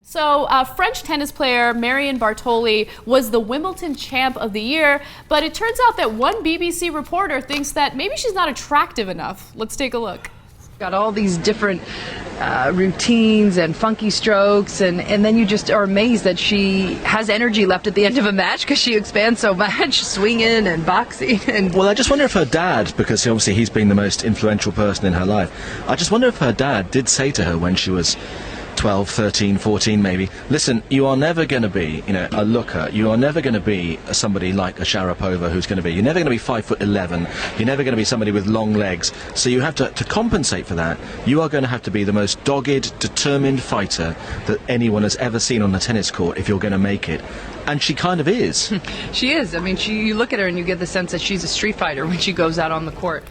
So French tennis player Marion-Bartoli was the Wimbledon champ of the year, but it turns out that one BBC reporter thinks that maybe she's not attractive enough. Let's take a look. Got all these different routines and funky strokes, and then you just are amazed that she has energy left at the end of a match because she expands so much, swinging and boxing. And well, I just wonder if her dad, because obviously he's been the most influential person in her life, I just wonder if her dad did say to her when she was 12, 13, 14 maybe, listen, you are never going to be, a looker. You are never going to be somebody like a Sharapova who's going to be. You're never going to be 5'11". You're never going to be somebody with long legs. So you have to compensate for that. You are going to have to be the most dogged, determined fighter that anyone has ever seen on the tennis court if you're going to make it. And she kind of is. She is. I mean, you look at her and you get the sense that she's a street fighter when she goes out on the court.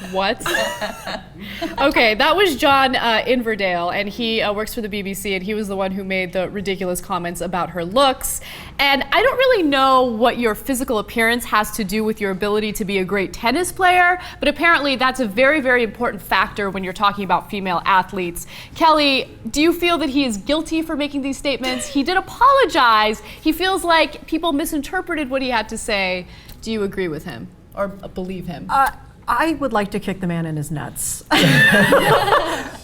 What? Okay, that was John Inverdale, and he works for the BBC, and he was the one who made the ridiculous comments about her looks. And I don't really know what your physical appearance has to do with your ability to be a great tennis player, but apparently that's a very, very important factor when you're talking about female athletes. Kelly, do you feel that he is guilty for making these statements? He did apologize. He feels like people misinterpreted what he had to say. Do you agree with him or believe him? I would like to kick the man in his nuts.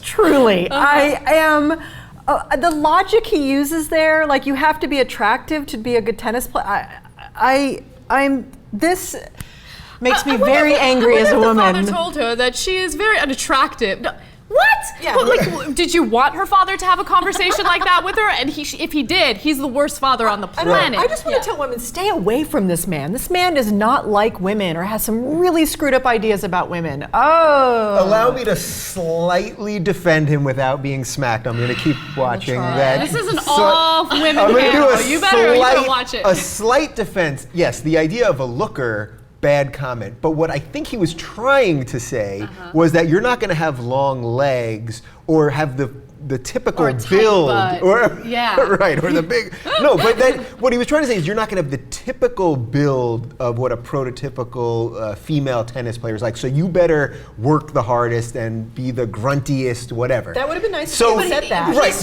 Truly. I am, the logic he uses there, like you have to be attractive to be a good tennis player. This makes me very angry as a woman. The father told her that she is very unattractive. No, what? Yeah. Well, did you want her father to have a conversation like that with her? And if he did, he's the worst father on the planet. I just want to tell women, stay away from this man. This man does not like women or has some really screwed up ideas about women. Oh. Allow me to slightly defend him without being smacked. I'm going to keep watching that. This is an all-women panel. You better watch it. A slight defense. Yes, the idea of a looker, bad comment. But what I think he was trying to say was that you're not going to have long legs or have the typical or a tight build butt. or yeah. right, or the big but that what he was trying to say is you're not going to have the typical build of what a prototypical female tennis player is like, so you better work the hardest and be the gruntiest, whatever. That would have been nice if he said that. Right,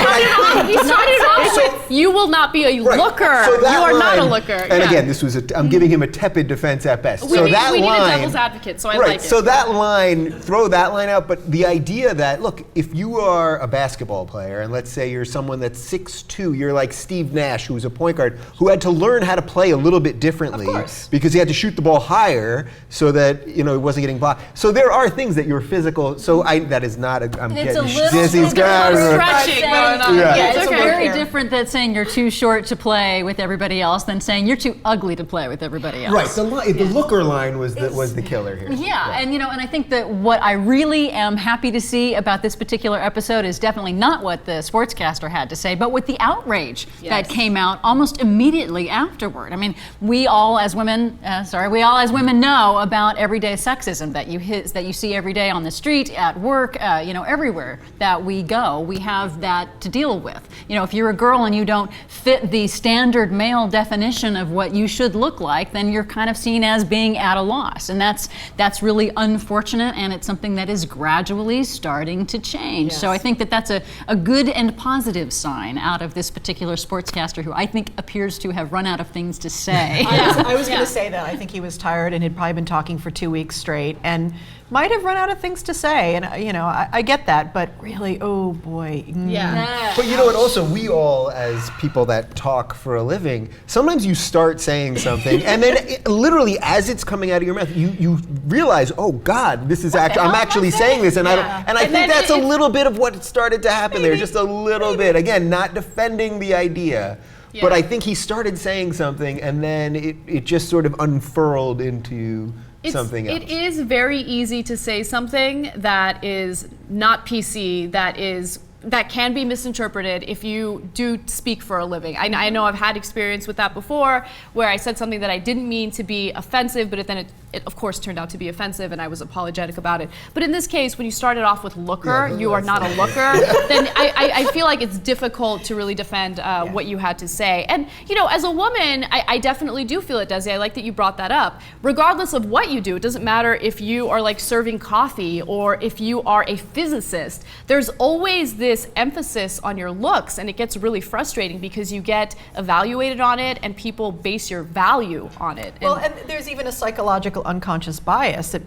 He started off with, you will not be a looker. So you are line, not a looker. And again, this was I'm giving him a tepid defense at best. We need a devil's advocate, so I like it. So that line, throw that line out, but the idea that, look, if you are a basketball player, and let's say you're someone that's 6'2", you're like Steve Nash, who's a point guard, who had to learn how to play a little bit differently because he had to shoot the ball higher so that, it wasn't getting blocked. So there are things that you're physical, that is not, I'm it's getting Desi's stretching going on. Yeah, it's okay. very different than saying you're too short to play with everybody else than saying you're too ugly to play with everybody else. Right, the looker line was the killer here. Yeah, and and I think that what I really am happy to see about this particular episode is definitely not what the sportscaster had to say, but with the outrage that came out almost immediately afterward. I mean, we all as women know about everyday sexism that you see every day on the street, at work, everywhere that we go. We have that to deal with. If you're a girl and you don't fit the standard male definition of what you should look like, then you're kind of seen as being at a loss, and that's really unfortunate, and it's something that is gradually starting to change. So I think that that's a good and positive sign out of this particular sportscaster, who I think appears to have run out of things to say. I was going to say that. I think he was tired and had probably been talking for 2 weeks straight and might have run out of things to say. And, I get that, but really, oh boy. Yeah. But what, also, we all, as people that talk for a living, sometimes you start saying something, and then literally as it's coming out of your mouth, you realize, oh God, this is I'm actually saying this, and I think that's a little bit of what started to happen there, just a little bit. Again, not defending the idea, but I think he started saying something, and then it just sort of unfurled into something else. It is very easy to say something that is not PC, that can be misinterpreted if you do speak for a living. I know I've had experience with that before, where I said something that I didn't mean to be offensive, but then it of course turned out to be offensive, and I was apologetic about it. But in this case, when you started off with looker, you are not a looker, then I feel like it's difficult to really defend what you had to say. And as a woman, I definitely do feel it, Desi. I like that you brought that up. Regardless of what you do, it doesn't matter if you are like serving coffee or if you are a physicist. There's always this emphasis on your looks, and it gets really frustrating because you get evaluated on it and people base your value on it. Well, and there's even a psychological unconscious bias that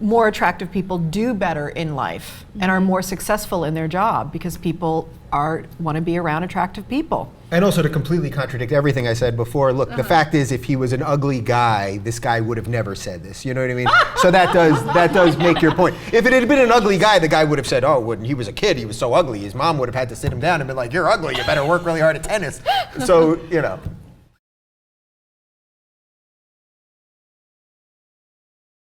more attractive people do better in life and are more successful in their job because people want to be around attractive people. And also, to completely contradict everything I said before, look, the fact is, if he was an ugly guy, this guy would have never said this. You know what I mean? So that does make your point. If it had been an ugly guy, the guy would have said, oh, when he was a kid, he was so ugly. His mom would have had to sit him down and been like, you're ugly, you better work really hard at tennis. So,